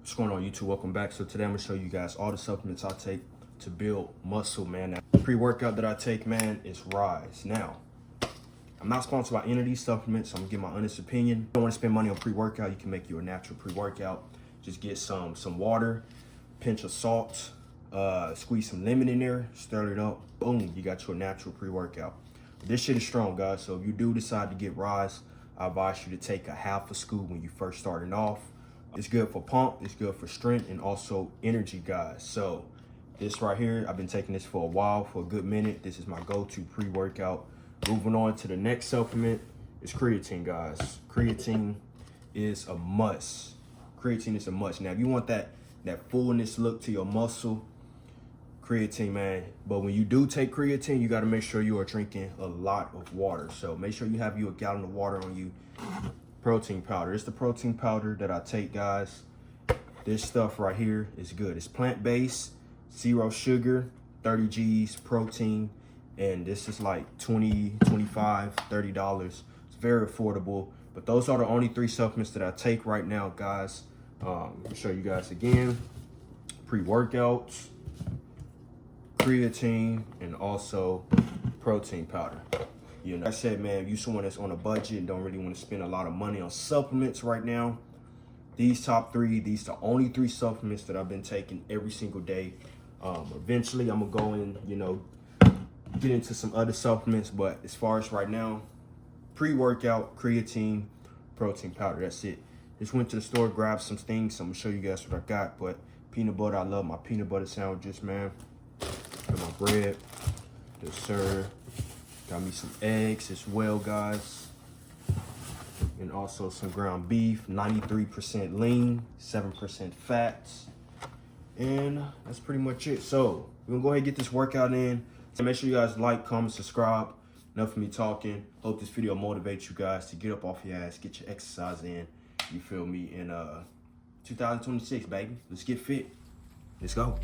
What's going on, YouTube? Welcome back. So today I'm gonna show you guys all the supplements I take to build muscle, man. Now, the pre-workout that I take, man, is Rise. Now, I'm not sponsored by any of these supplements, so I'm gonna give my honest opinion. If you don't want to spend money on pre-workout, you can make you a natural pre-workout. Just get some water, pinch of salt, squeeze some lemon in there, stir it up, boom, you got your natural pre-workout. This shit is strong, guys, so if you do decide to get Rise, I advise you to take a half a scoop when you first starting off. It's good for pump, it's good for strength, and also energy, guys. So this right here, I've been taking this for a while, for a good minute. This is my go-to pre-workout. Moving on to the next supplement is creatine, guys. Creatine is a must. Creatine is a must. Now, if you want that fullness look to your muscle, creatine, man. But when you do take creatine, you got to make sure you are drinking a lot of water. So make sure you have you a gallon of water on you. Protein powder. It's the protein powder that I take, guys. This stuff right here is good. It's plant-based, 0 sugar, 30 G's protein, and this is like $20, $25, $30. It's very affordable. But those are the only 3 supplements that I take right now, guys. I'll show you guys again. Pre-workouts, creatine, and also protein powder. You know, like I said, man, if you're someone that's on a budget and don't really want to spend a lot of money on supplements right now, these top 3, these are the only 3 supplements that I've been taking every single day. Eventually, I'm gonna go in, you know, get into some other supplements, but as far as right now, pre-workout, creatine, protein powder, that's it. Just went to the store, grabbed some things. I'm gonna show you guys what I got. But peanut butter, I love my peanut butter sandwiches, man. Got my bread, yes sir. Got me some eggs as well, guys. And also some ground beef, 93% lean, 7% fats. And that's pretty much it. So we're gonna go ahead and get this workout in. So make sure you guys like, comment, subscribe. Enough of me talking. Hope this video motivates you guys to get up off your ass, get your exercise in. You feel me? In 2026, baby. Let's get fit. Let's go.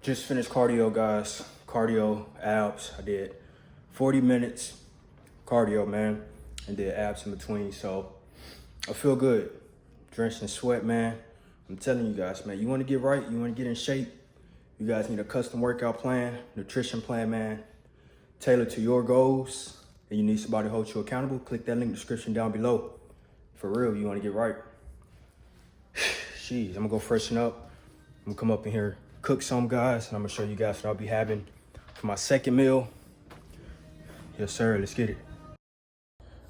Just finished cardio, guys. Cardio, abs. I did 40 minutes cardio, man, and did abs in between. So I feel good. Drenched in sweat, man. I'm telling you guys, man, you want to get right, you want to get in shape, you guys need a custom workout plan, nutrition plan, man, tailored to your goals, and you need somebody to hold you accountable. Click that link in the description down below. For real, you want to get right. Jeez, I'm gonna go freshen up. I'm gonna come up in here, cook some, guys, and I'm gonna show you guys what I'll be having for my second meal. Yes, sir, let's get it.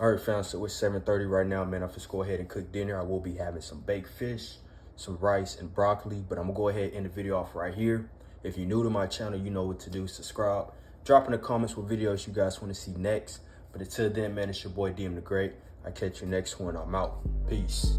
All right, fam, so it's 7:30 right now, man. I'm just go ahead and cook dinner. I will be having some baked fish, some rice, and broccoli, but I'm gonna go ahead and end the video off right here. If you're new to my channel, you know what to do. Subscribe. Drop in the comments what videos you guys want to see next. But until then, man, it's your boy DM the Great. I'll catch you next one. I'm out. Peace.